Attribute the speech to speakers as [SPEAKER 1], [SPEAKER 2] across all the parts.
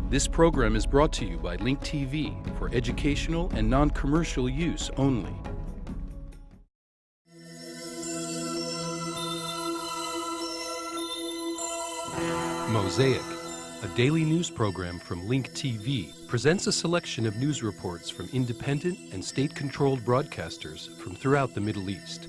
[SPEAKER 1] This program is brought to you by Link TV for educational and non-commercial use only. Mosaic, a daily news program from Link TV, presents a selection of news reports from independent and state-controlled broadcasters from throughout the Middle East.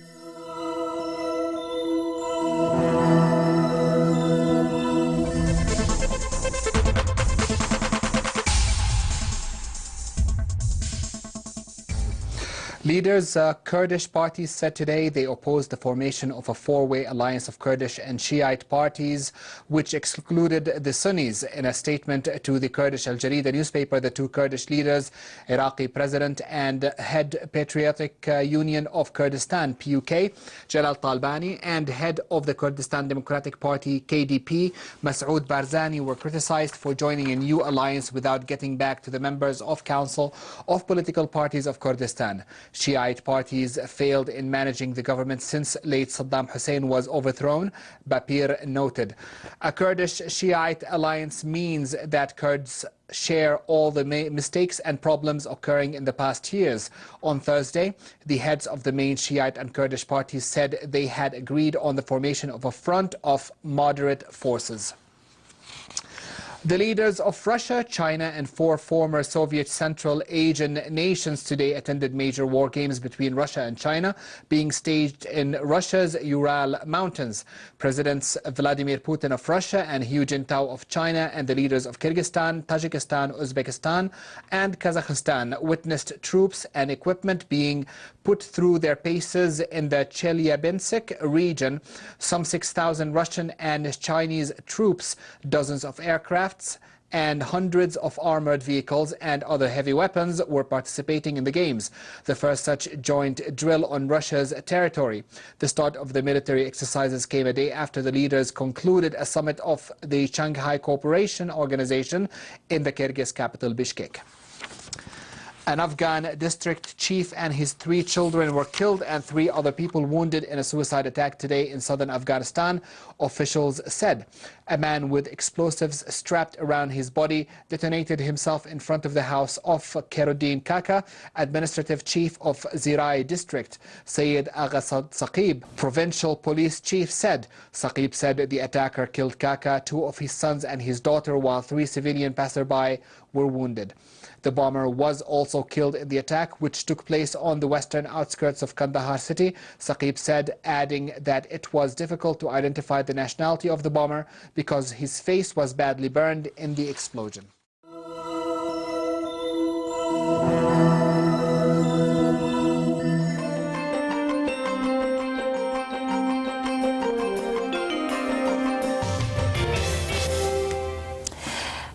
[SPEAKER 2] Leaders, Kurdish parties said today they opposed the formation of a four-way alliance of Kurdish and Shiite parties, which excluded the Sunnis. In a statement to the Kurdish Al Jarida newspaper, the two Kurdish leaders, Iraqi president and head Patriotic Union of Kurdistan, PUK, Jalal Talbani, and head of the Kurdistan Democratic Party, KDP, Masoud Barzani, were criticized for joining a new alliance without getting back to the members of Council of Political Parties of Kurdistan. Shiite parties failed in managing the government since late Saddam Hussein was overthrown, Bapir noted. A Kurdish Shiite alliance means that Kurds share all the mistakes and problems occurring in the past years. On Thursday, the heads of the main Shiite and Kurdish parties said they had agreed on the formation of a front of moderate forces. The leaders of Russia, China and four former Soviet Central Asian nations today attended major war games between Russia and China being staged in Russia's Ural Mountains. Presidents Vladimir Putin of Russia and Hu Jintao of China and the leaders of Kyrgyzstan, Tajikistan, Uzbekistan and Kazakhstan witnessed troops and equipment being put through their paces in the Chelyabinsk region. Some 6,000 Russian and Chinese troops, dozens of aircrafts and hundreds of armored vehicles and other heavy weapons were participating in the games, the first such joint drill on Russia's territory. The start of the military exercises came a day after the leaders concluded a summit of the Shanghai Cooperation Organization in the Kyrgyz capital Bishkek. An Afghan district chief and his 3 children were killed and 3 other people wounded in a suicide attack today in southern Afghanistan, officials said. A man with explosives strapped around his body detonated himself in front of the house of Khairuddin Kaka, administrative chief of Zirai district. Sayyid Agha Saqib, provincial police chief, said. Saqib said the attacker killed Kaka, 2 of his sons and his daughter, while 3 civilian passersby were wounded. The bomber was also killed in the attack, which took place on the western outskirts of Kandahar city, Saqib said, adding that it was difficult to identify the nationality of the bomber because his face was badly burned in the explosion.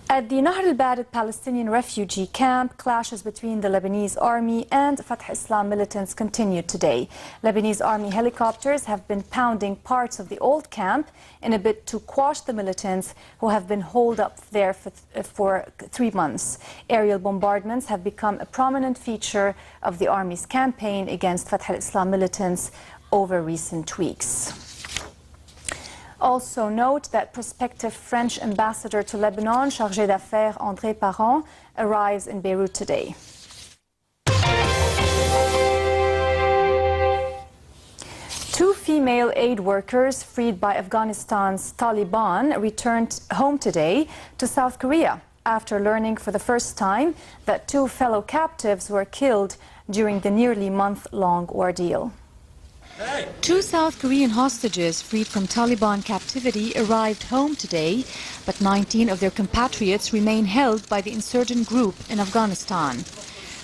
[SPEAKER 3] At the Nahr al-Bared Palestinian refugee camp, clashes between the Lebanese army and Fatah Islam militants continued today. Lebanese army helicopters have been pounding parts of the old camp in a bid to quash the militants who have been holed up there for 3 months. Aerial bombardments have become a prominent feature of the army's campaign against Fatah Islam militants over recent weeks. Also note that prospective French ambassador to Lebanon, Chargé d'Affaires André Parent, arrives in Beirut today. Two female aid workers freed by Afghanistan's Taliban returned home today to South Korea after learning for the first time that 2 fellow captives were killed during the nearly month-long ordeal. 2 South Korean hostages freed from Taliban captivity arrived home today, but 19 of their compatriots remain held by the insurgent group in Afghanistan.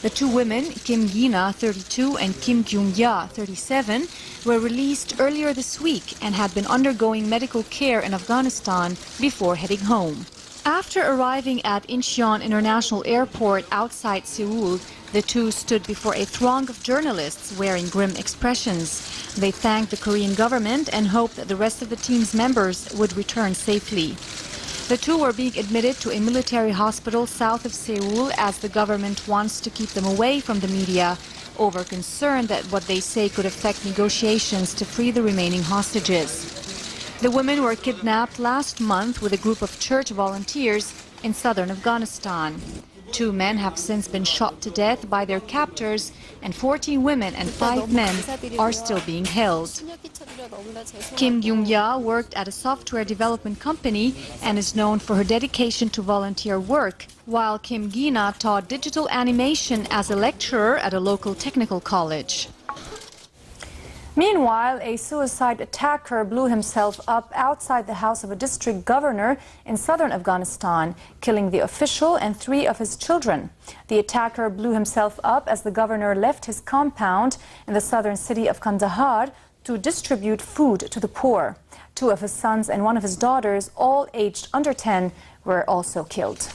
[SPEAKER 3] The 2 women, Kim Gina, 32, and Kim Kyung-ya, 37, were released earlier this week and had been undergoing medical care in Afghanistan before heading home. After arriving at Incheon International Airport outside Seoul, the 2 stood before a throng of journalists wearing grim expressions. They thanked the Korean government and hoped that the rest of the team's members would return safely. The 2 were being admitted to a military hospital south of Seoul as the government wants to keep them away from the media over concern that what they say could affect negotiations to free the remaining hostages. The women were kidnapped last month with a group of church volunteers in southern Afghanistan. 2 men have since been shot to death by their captors, and 14 women and 5 men are still being held. Kim Gyung-ya worked at a software development company and is known for her dedication to volunteer work, while Kim Gina taught digital animation as a lecturer at a local technical college. Meanwhile, a suicide attacker blew himself up outside the house of a district governor in southern Afghanistan, killing the official and 3 of his children. The attacker blew himself up as the governor left his compound in the southern city of Kandahar to distribute food to the poor. 2 of his sons and 1 of his daughters, all aged under 10, were also killed.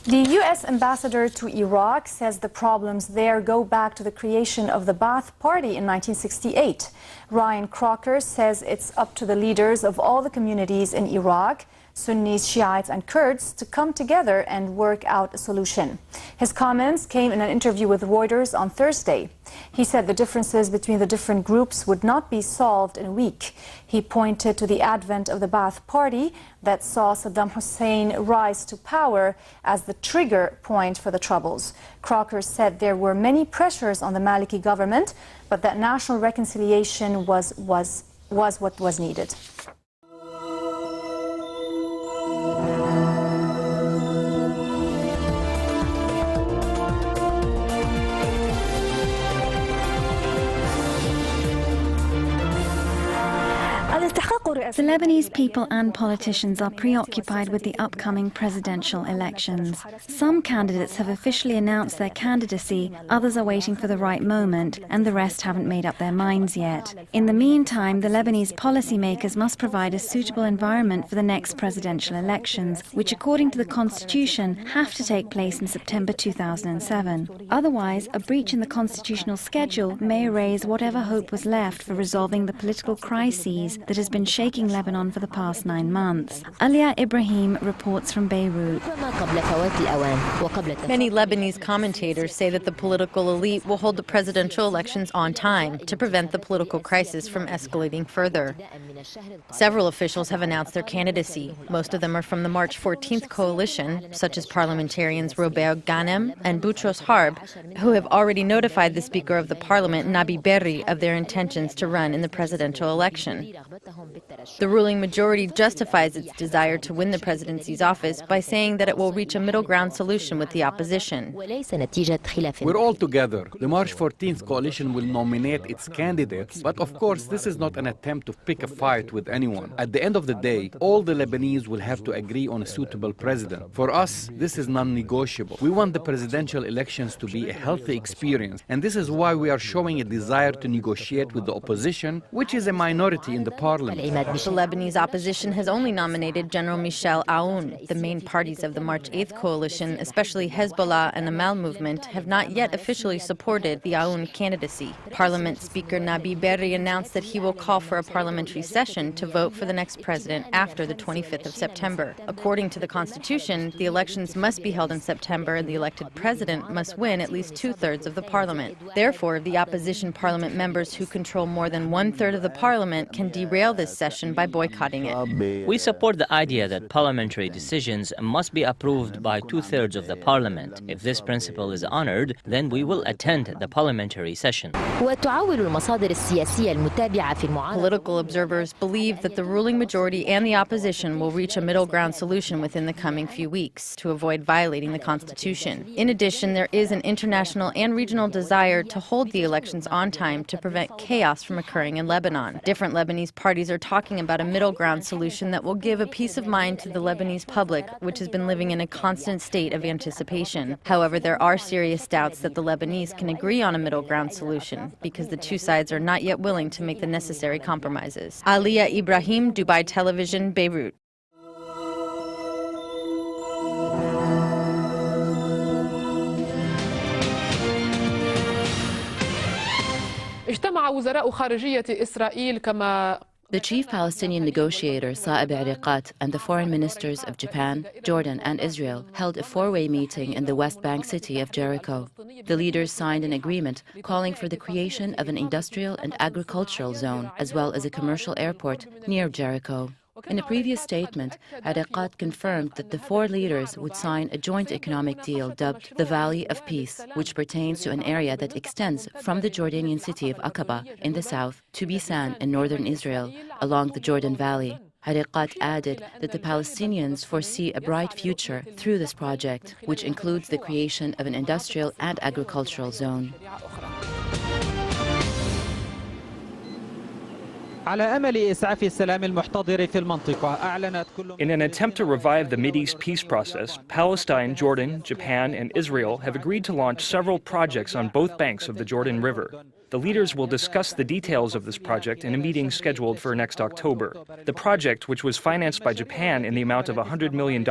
[SPEAKER 3] The U.S. ambassador to Iraq says the problems there go back to the creation of the Ba'ath Party in 1968. Ryan Crocker says it's up to the leaders of all the communities in Iraq, Sunnis, Shiites and Kurds, to come together and work out a solution. His comments came in an interview with Reuters on Thursday. He said the differences between the different groups would not be solved in a week. He pointed to the advent of the Ba'ath Party that saw Saddam Hussein rise to power as the trigger point for the troubles. Crocker said there were many pressures on the Maliki government, but that national reconciliation was what was needed.
[SPEAKER 4] The Lebanese people and politicians are preoccupied with the upcoming presidential elections. Some candidates have officially announced their candidacy, others are waiting for the right moment, and the rest haven't made up their minds yet. In the meantime, the Lebanese policymakers must provide a suitable environment for the next presidential elections, which according to the constitution have to take place in September 2007. Otherwise, a breach in the constitutional schedule may erase whatever hope was left for resolving the political crises that has been shaking Lebanon for the past 9 months. Alia Ibrahim reports from Beirut.
[SPEAKER 5] Many Lebanese commentators say that the political elite will hold the presidential elections on time to prevent the political crisis from escalating further. Several officials have announced their candidacy. Most of them are from the March 14th coalition, such as parliamentarians Robert Ghanem and Boutros Harb, who have already notified the Speaker of the Parliament, Nabi Berri, of their intentions to run in the presidential election. The ruling majority justifies its desire to win the presidency's office by saying that it will reach a middle ground solution with the opposition.
[SPEAKER 6] We're all together. The March 14th coalition will nominate its candidates, but of course this is not an attempt to pick a fight with anyone. At the end of the day, all the Lebanese will have to agree on a suitable president. For us, this is non-negotiable. We want the presidential elections to be a healthy experience, and this is why we are showing a desire to negotiate with the opposition, which is a minority in the parliament.
[SPEAKER 5] The Lebanese opposition has only nominated General Michel Aoun. The main parties of the March 8th coalition, especially Hezbollah and the Amal movement, have not yet officially supported the Aoun candidacy. Parliament Speaker Nabi Berri announced that he will call for a parliamentary session to vote for the next president after the 25th of September. According to the Constitution, the elections must be held in September and the elected president must win at least 2/3 of the parliament. Therefore, the opposition parliament members who control more than 1/3 of the parliament can derail this session by boycotting it.
[SPEAKER 7] We support the idea that parliamentary decisions must be approved by 2/3 of the parliament. If this principle is honored, then we will attend the parliamentary session.
[SPEAKER 5] Political observers believe that the ruling majority and the opposition will reach a middle ground solution within the coming few weeks to avoid violating the Constitution. In addition, there is an international and regional desire to hold the elections on time to prevent chaos from occurring in Lebanon. Different Lebanese parties are talking about a middle ground solution that will give a peace of mind to the Lebanese public, which has been living in a constant state of anticipation. However, there are serious doubts that the Lebanese can agree on a middle ground solution because the two sides are not yet willing to make the necessary compromises. Alia Ibrahim, Dubai Television, Beirut.
[SPEAKER 8] اجتمع وزراء خارجية إسرائيل كما
[SPEAKER 9] The chief Palestinian negotiator, Saeb Ariqat, and the foreign ministers of Japan, Jordan, and Israel held a four-way meeting in the West Bank city of Jericho. The leaders signed an agreement calling for the creation of an industrial and agricultural zone, as well as a commercial airport near Jericho. In a previous statement, Ariqat confirmed that the four leaders would sign a joint economic deal dubbed the Valley of Peace, which pertains to an area that extends from the Jordanian city of Aqaba in the south to Bisan in northern Israel along the Jordan Valley. Ariqat added that the Palestinians foresee a bright future through this project, which includes the creation of an industrial and agricultural zone.
[SPEAKER 10] In an
[SPEAKER 11] attempt to revive the Mideast peace process, Palestine, Jordan, Japan, and Israel have agreed to launch several projects on both banks of the Jordan River. The leaders will discuss the details of this project in a meeting scheduled for next October. The project, which was financed by Japan in the amount of $100 million,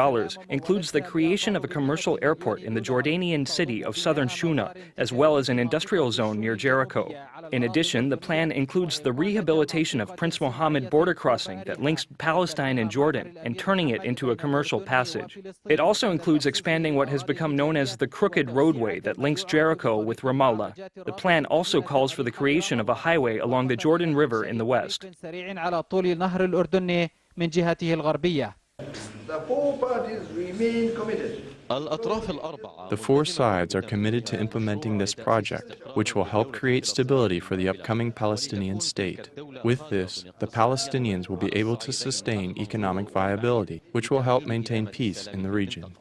[SPEAKER 11] includes the creation of a commercial airport in the Jordanian city of southern Shuna, as well as an industrial zone near Jericho. In addition, the plan includes the rehabilitation of Prince Mohammed border crossing that links Palestine and Jordan and turning it into a commercial passage. It also includes expanding what has become known as the Crooked Roadway that links Jericho with Ramallah. The plan also calls for the creation of a highway along the Jordan River in the west.
[SPEAKER 12] The four parties remain committed.
[SPEAKER 13] The four sides are committed to implementing this project, which will help create stability for the upcoming Palestinian state. With this, the Palestinians will be able to sustain economic viability, which will help maintain peace in the region.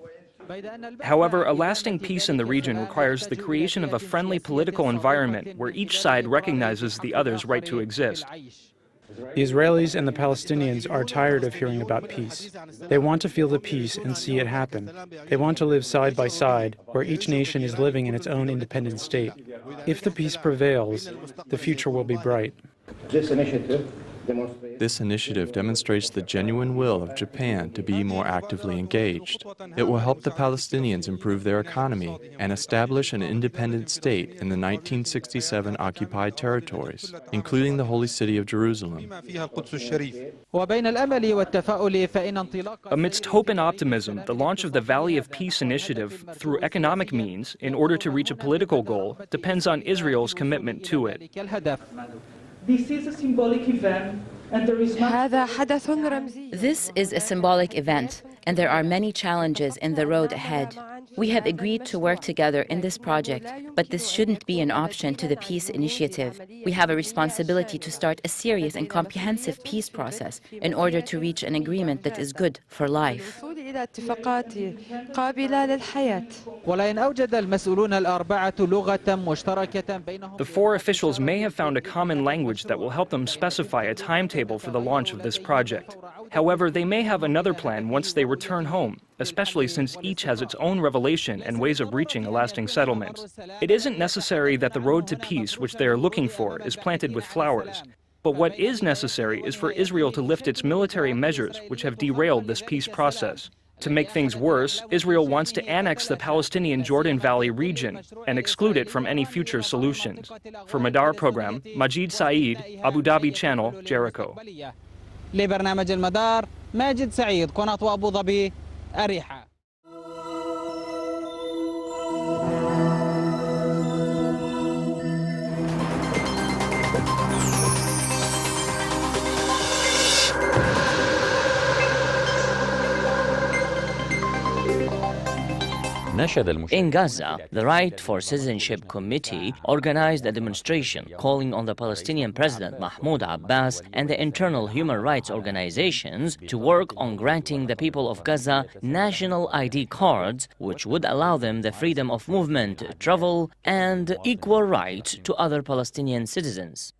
[SPEAKER 11] However, a lasting peace in the region requires the creation of a friendly political environment where each side recognizes the other's right to exist.
[SPEAKER 14] The Israelis and the Palestinians are tired of hearing about peace. They want to feel the peace and see it happen. They want to live side by side, where each nation is living in its own independent state. If the peace prevails, the future will be bright.
[SPEAKER 13] This initiative demonstrates the genuine will of Japan to be more actively engaged. It will help the Palestinians improve their economy and establish an independent state in the 1967 occupied territories, including the holy city of Jerusalem.
[SPEAKER 11] Amidst hope and optimism, the launch of the Valley of Peace initiative through economic means in order to reach a political goal depends on Israel's commitment to it.
[SPEAKER 15] This is a symbolic event, and there is
[SPEAKER 9] This is a symbolic event, and there are many challenges in the road ahead. We have agreed to work together in this project, but this shouldn't be an option to the peace initiative. We have a responsibility to start a serious and comprehensive peace process in order to reach an agreement that is good for life.
[SPEAKER 11] The four officials may have found a common language that will help them specify a timetable for the launch of this project. However, they may have another plan once they return home, especially since each has its own revelation and ways of reaching a lasting settlement. It isn't necessary that the road to peace, which they are looking for, is planted with flowers. But what is necessary is for Israel to lift its military measures, which have derailed this peace process. To make things worse, Israel wants to annex the Palestinian Jordan Valley region and exclude it from any future solutions. For Madar Program, Majid Saeed, Abu Dhabi Channel, Jericho.
[SPEAKER 10] لبرنامج المدار ماجد سعيد قناة أبو ظبي أريحة.
[SPEAKER 7] In Gaza, the Right for Citizenship Committee organized a demonstration calling on the Palestinian President Mahmoud Abbas and the internal human rights organizations to work on granting the people of Gaza national ID cards, which would allow them the freedom of movement, travel, and equal rights to other Palestinian citizens.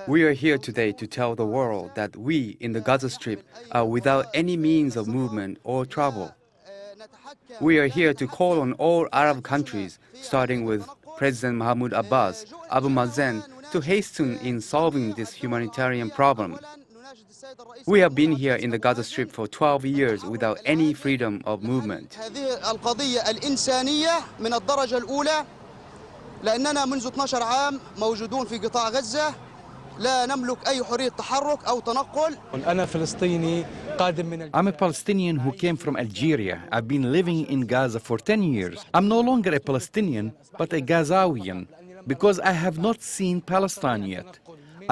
[SPEAKER 16] We are here today to tell the world that we in the Gaza Strip are without any means of movement or travel. We are here to call on all Arab countries, starting with President Mahmoud Abbas, Abu Mazen, to hasten in solving this humanitarian problem. We have been here in the Gaza Strip for 12 years without any freedom of movement.
[SPEAKER 17] لأننا منذ 12 عام موجودون في قطاع غزة لا نملك أي حرية تحرك أو تنقل.
[SPEAKER 16] I'm a Palestinian who came from Algeria. I've been living in Gaza for 10 years. I'm no longer a Palestinian, but a Gazawian.
[SPEAKER 6] because I have not seen Palestine yet.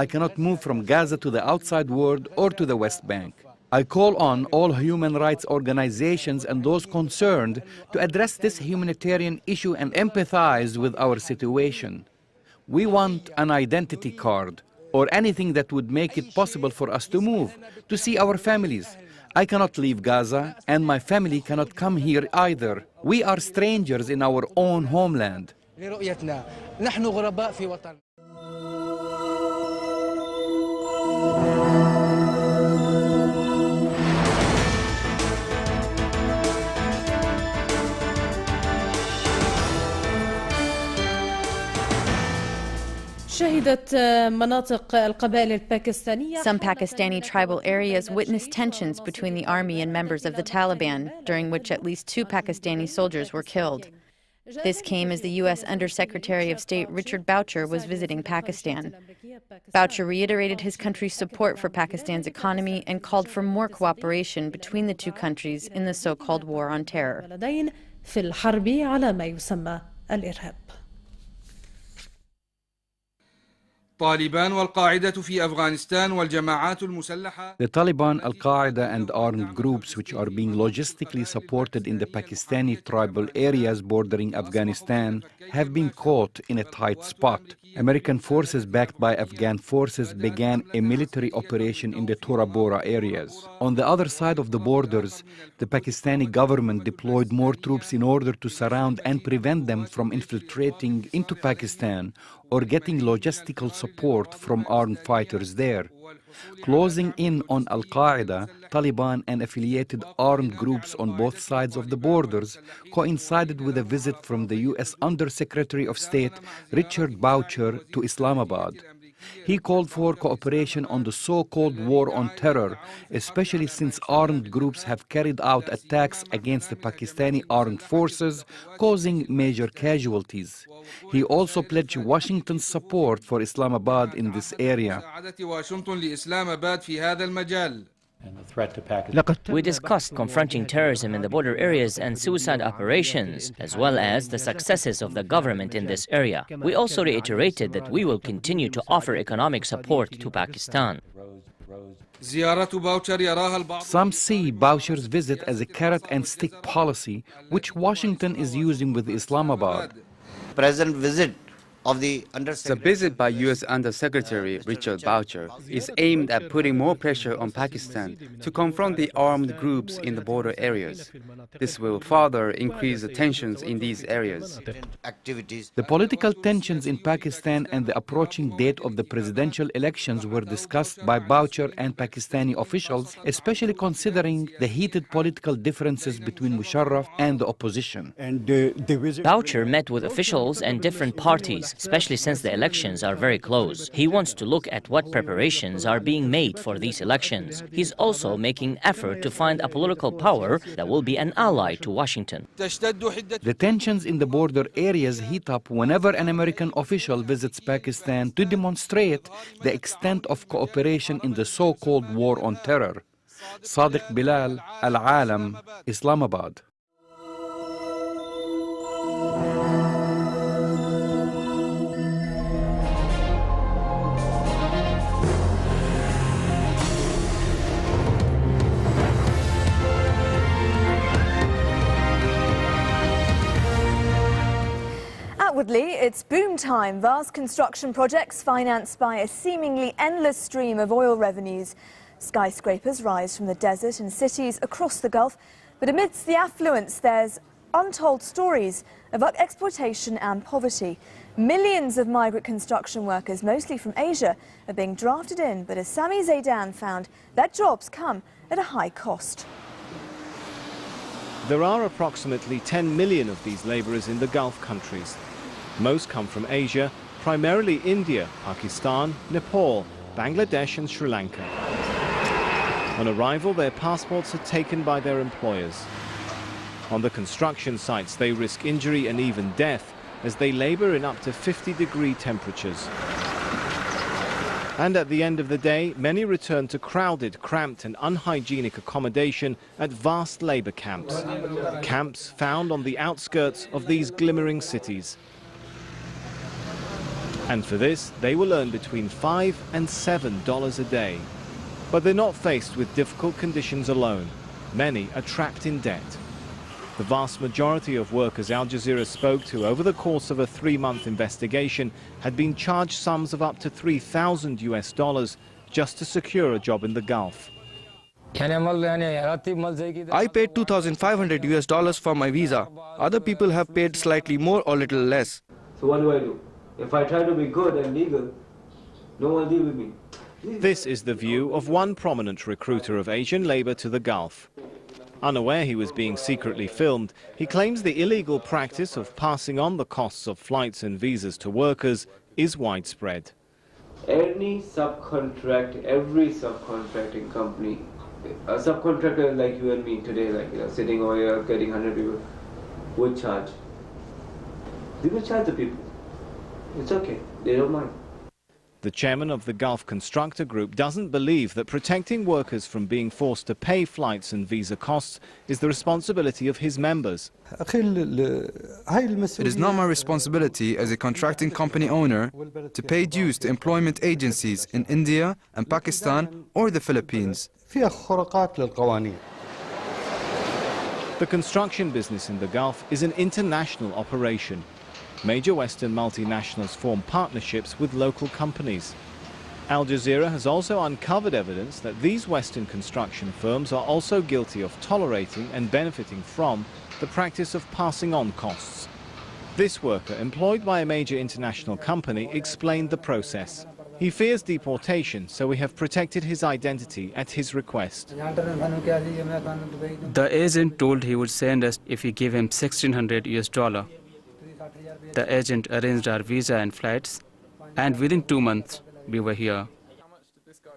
[SPEAKER 6] I cannot move from Gaza to the outside world or to the West Bank. I call on all human rights organizations and those concerned to address this humanitarian issue and empathize with our situation. We want an identity card or anything that would make it possible for us to move, to see our families. I cannot leave Gaza, and my family cannot come here either. We are strangers in our own homeland.
[SPEAKER 5] Some Pakistani tribal areas witnessed tensions between the army and members of the Taliban, during which at least 2 Pakistani soldiers were killed. This came as the U.S. Undersecretary of State Richard Boucher was visiting Pakistan. Boucher reiterated his country's support for Pakistan's economy and called for more cooperation between the two countries in the so-called war on terror.
[SPEAKER 6] The Taliban, Al-Qaeda and armed groups which are being logistically supported in the Pakistani tribal areas bordering Afghanistan have been caught in a tight spot. American forces backed by Afghan forces began a military operation in the Tora Bora areas. On the other side of the borders, the Pakistani government deployed more troops in order to surround and prevent them from infiltrating into Pakistan or getting logistical support from armed fighters there. Closing in on Al-Qaeda, Taliban and affiliated armed groups on both sides of the borders coincided with a visit from the U.S. Undersecretary of State Richard Boucher to Islamabad. He called for cooperation on the so-called war on terror, especially since armed groups have carried out attacks against the Pakistani armed forces, causing major casualties. He also pledged Washington's support for Islamabad in this area.
[SPEAKER 7] We discussed confronting terrorism in the border areas and suicide operations, as well as the successes of the government in this area. We also reiterated that we will continue to offer economic support to Pakistan.
[SPEAKER 6] Some see Boucher's visit as a carrot and stick policy, which Washington is using with Islamabad.
[SPEAKER 16] The visit by U.S. Undersecretary Richard Boucher is aimed at putting more pressure on Pakistan to confront the armed groups in the border areas. This will further increase the tensions in these areas.
[SPEAKER 6] The political tensions in Pakistan and the approaching date of the presidential elections were discussed by Boucher and Pakistani officials, especially considering the heated political differences between Musharraf and the opposition.
[SPEAKER 7] Boucher met with officials and different parties, especially since the elections are very close. He wants to look at what preparations are being made for these elections. He's also making effort to find a political power that will be an ally to Washington.
[SPEAKER 6] The tensions in the border areas heat up whenever an American official visits Pakistan to demonstrate the extent of cooperation in the so-called war on terror. Sadiq Bilal, Al-Alam, Islamabad.
[SPEAKER 18] Outwardly, it's boom time. Vast construction projects financed by a seemingly endless stream of oil revenues. Skyscrapers rise from the desert in cities across the Gulf. But amidst the affluence, there's untold stories of exploitation and poverty. Millions of migrant construction workers, mostly from Asia, are being drafted in. But as Sami Zaidan found, their jobs come at a high cost.
[SPEAKER 19] There are approximately 10 million of these labourers in the Gulf countries. Most come from Asia, primarily India, Pakistan, Nepal, Bangladesh and Sri Lanka. On arrival, their passports are taken by their employers. On the construction sites, they risk injury and even death as they labour in up to 50-degree temperatures. And at the end of the day, many return to crowded, cramped and unhygienic accommodation at vast labour camps. Camps found on the outskirts of these glimmering cities. And for this, they will earn between $5 and $7 a day. But they're not faced with difficult conditions alone. Many are trapped in debt. The vast majority of workers Al Jazeera spoke to over the course of a 3-month investigation had been charged sums of up to $3,000 just to secure a job in the Gulf.
[SPEAKER 20] I paid $2,500 for my visa. Other people have paid slightly more or little less.
[SPEAKER 21] So what do? If I try to be good and legal, no one will deal with me.
[SPEAKER 19] This is the view of one prominent recruiter of Asian labor to the Gulf. Unaware he was being secretly filmed, he claims the illegal practice of passing on the costs of flights and visas to workers is widespread.
[SPEAKER 21] Every subcontracting company, a subcontractor like you and me today, like sitting over here getting 100 people, would charge. They will charge the people. It's okay, they don't mind.
[SPEAKER 19] The chairman of the Gulf Constructor Group doesn't believe that protecting workers from being forced to pay flights and visa costs is the responsibility of his members.
[SPEAKER 22] It is not my responsibility as a contracting company owner to pay dues to employment agencies in India and Pakistan or the Philippines.
[SPEAKER 19] The construction business in the Gulf is an international operation. Major Western multinationals form partnerships with local companies. Al Jazeera has also uncovered evidence that these Western construction firms are also guilty of tolerating and benefiting from the practice of passing on costs. This worker, employed by a major international company, explained the process. He fears deportation, so we have protected his identity at his request.
[SPEAKER 23] The agent told he would send us if we give him $1,600. The agent arranged our visa and flights, and within 2 months, we were here.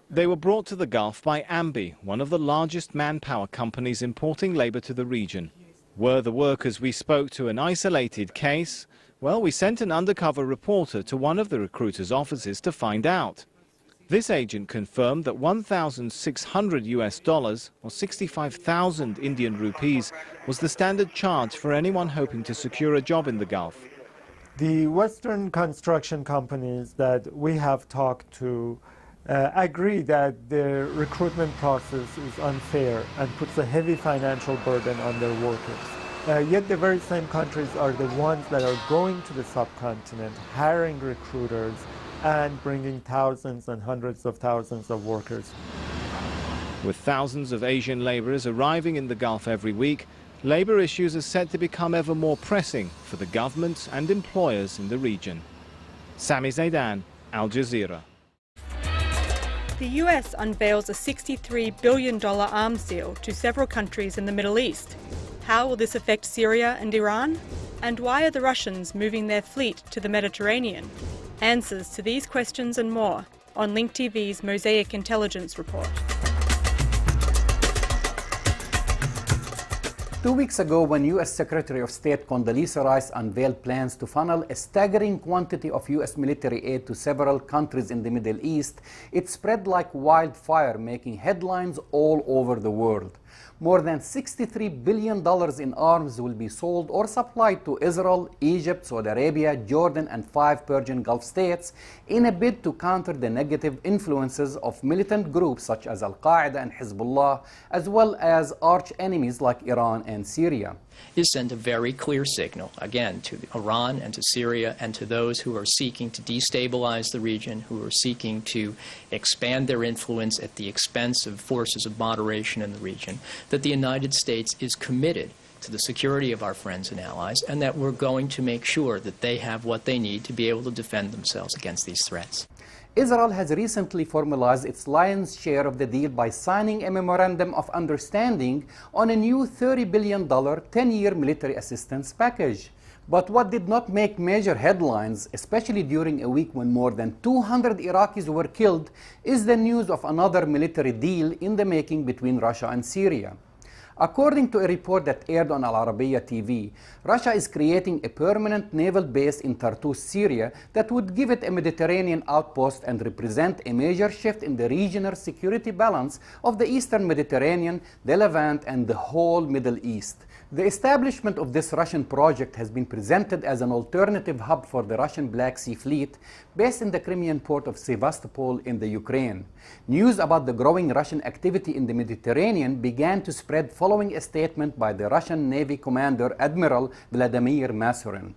[SPEAKER 19] They were brought to the Gulf by Ambi, one of the largest manpower companies importing labor to the region. Were the workers we spoke to an isolated case? Well, we sent an undercover reporter to one of the recruiters' offices to find out. This agent confirmed that $1,600 or 65,000 Indian rupees was the standard charge for anyone hoping to secure a job in the Gulf.
[SPEAKER 24] The Western construction companies that we have talked to agree that their recruitment process is unfair and puts a heavy financial burden on their workers. Yet the very same countries are the ones that are going to the subcontinent, hiring recruiters, and bringing thousands and hundreds of thousands of workers.
[SPEAKER 19] With thousands of Asian laborers arriving in the Gulf every week, labor issues are set to become ever more pressing for the governments and employers in the region. Sami Zaidan, Al Jazeera.
[SPEAKER 25] The US unveils a $63 billion arms deal to several countries in the Middle East. How will this affect Syria and Iran? And why are the Russians moving their fleet to the Mediterranean? Answers to these questions and more on Link TV's Mosaic Intelligence Report.
[SPEAKER 26] 2 weeks ago, when U.S. Secretary of State Condoleezza Rice unveiled plans to funnel a staggering quantity of U.S. military aid to several countries in the Middle East, it spread like wildfire, making headlines all over the world. More than $63 billion in arms will be sold or supplied to Israel, Egypt, Saudi Arabia, Jordan, and 5 Persian Gulf states in a bid to counter the negative influences of militant groups such as Al-Qaeda and Hezbollah, as well as arch enemies like Iran and Syria.
[SPEAKER 27] It sent a very clear signal, again, to Iran and to Syria and to those who are seeking to destabilize the region, who are seeking to expand their influence at the expense of forces of moderation in the region, that the United States is committed to the security of our friends and allies, and that we're going to make sure that they have what they need to be able to defend themselves against these threats.
[SPEAKER 26] Israel has recently formalized its lion's share of the deal by signing a memorandum of understanding on a new $30 billion 10-year military assistance package. But what did not make major headlines, especially during a week when more than 200 Iraqis were killed, is the news of another military deal in the making between Russia and Syria. According to a report that aired on Al Arabiya TV, Russia is creating a permanent naval base in Tartus, Syria, that would give it a Mediterranean outpost and represent a major shift in the regional security balance of the Eastern Mediterranean, the Levant, and the whole Middle East. The establishment of this Russian project has been presented as an alternative hub for the Russian Black Sea Fleet based in the Crimean port of Sevastopol in the Ukraine. News about the growing Russian activity in the Mediterranean began to spread following a statement by the Russian Navy commander Admiral Vladimir Masurin.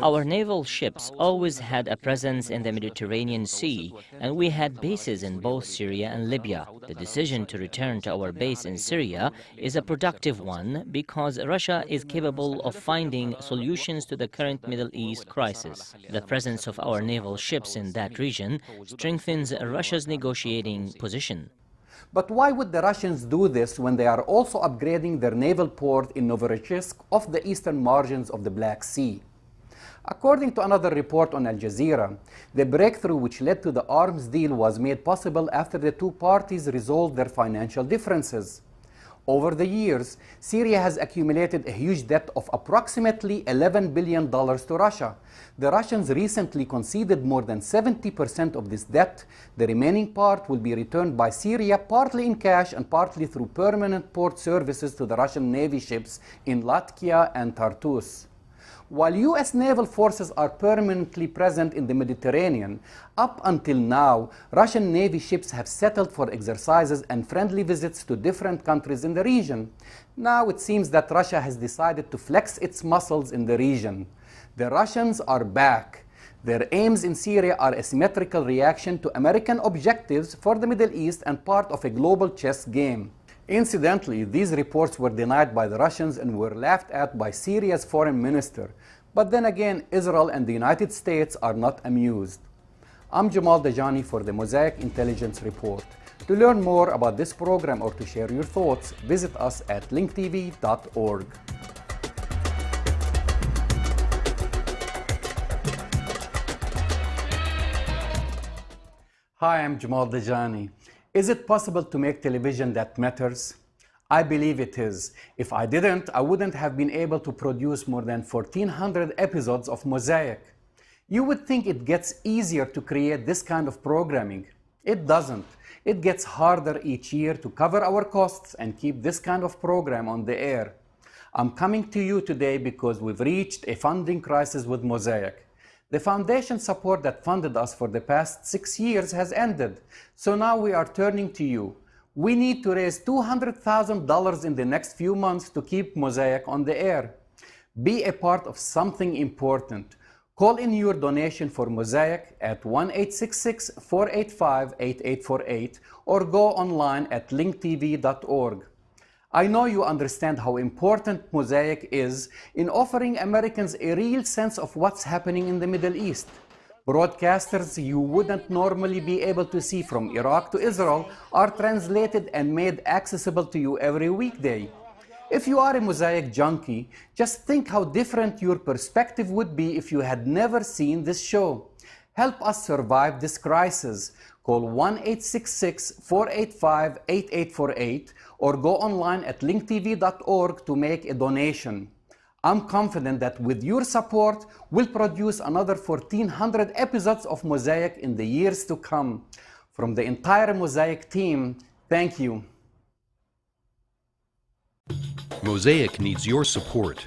[SPEAKER 7] Our naval ships always had a presence in the Mediterranean Sea, and we had bases in both Syria and Libya. The decision to return to our base in Syria is a productive one because Russia is capable of finding solutions to the current Middle East crisis. The presence of our naval ships in that region strengthens Russia's negotiating position.
[SPEAKER 26] But why would the Russians do this when they are also upgrading their naval port in Novorossiysk off the eastern margins of the Black Sea? According to another report on Al Jazeera, the breakthrough which led to the arms deal was made possible after the two parties resolved their financial differences. Over the years, Syria has accumulated a huge debt of approximately $11 billion to Russia. The Russians recently conceded more than 70% of this debt. The remaining part will be returned by Syria partly in cash and partly through permanent port services to the Russian Navy ships in Latakia and Tartus. While U.S. naval forces are permanently present in the Mediterranean, up until now, Russian Navy ships have settled for exercises and friendly visits to different countries in the region. Now it seems that Russia has decided to flex its muscles in the region. The Russians are back. Their aims in Syria are a symmetrical reaction to American objectives for the Middle East and part of a global chess game. Incidentally, these reports were denied by the Russians and were laughed at by Syria's foreign minister. But then again, Israel and the United States are not amused. I'm Jamal Dajani for the Mosaic Intelligence Report. To learn more about this program or to share your thoughts, visit us at linktv.org. Hi, I'm Jamal Dajani. Is it possible to make television that matters? I believe it is. If I didn't, I wouldn't have been able to produce more than 1,400 episodes of Mosaic. You would think it gets easier to create this kind of programming. It doesn't. It gets harder each year to cover our costs and keep this kind of program on the air. I'm coming to you today because we've reached a funding crisis with Mosaic. The foundation support that funded us for the past 6 years has ended, so now we are turning to you. We need to raise $200,000 in the next few months to keep Mosaic on the air. Be a part of something important. Call in your donation for Mosaic at 1-866-485-8848 or go online at linktv.org. I know you understand how important Mosaic is in offering Americans a real sense of what's happening in the Middle East. Broadcasters you wouldn't normally be able to see from Iraq to Israel are translated and made accessible to you every weekday. If you are a Mosaic junkie, just think how different your perspective would be if you had never seen this show. Help us survive this crisis. Call 1-866-485-8848 or go online at linktv.org to make a donation. I'm confident that with your support, we'll produce another 1,400 episodes of Mosaic in the years to come. From the entire Mosaic team, thank you.
[SPEAKER 1] Mosaic needs your support.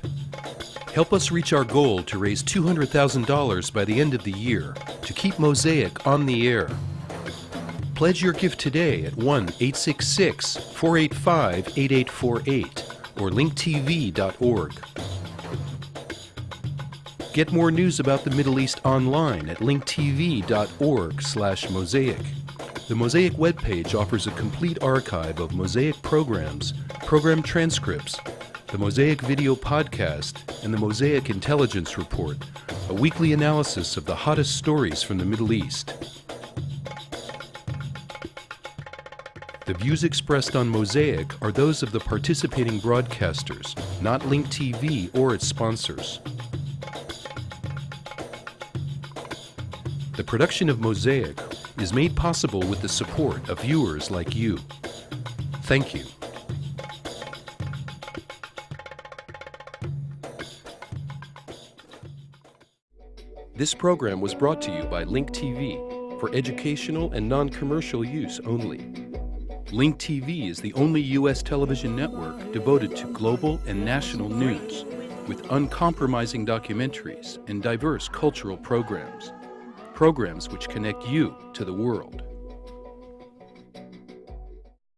[SPEAKER 1] Help us reach our goal to raise $200,000 by the end of the year to keep Mosaic on the air. Pledge your gift today at 1-866-485-8848 or linktv.org. Get more news about the Middle East online at linktv.org/Mosaic. The Mosaic webpage offers a complete archive of Mosaic programs, program transcripts, the Mosaic video podcast, and the Mosaic Intelligence Report, a weekly analysis of the hottest stories from the Middle East. The views expressed on Mosaic are those of the participating broadcasters, not Link TV or its sponsors. The production of Mosaic is made possible with the support of viewers like you. Thank you. This program was brought to you by Link TV for educational and non-commercial use only. Link TV is the only U.S. television network devoted to global and national news, with uncompromising documentaries and diverse cultural programs. Programs which connect you to the world.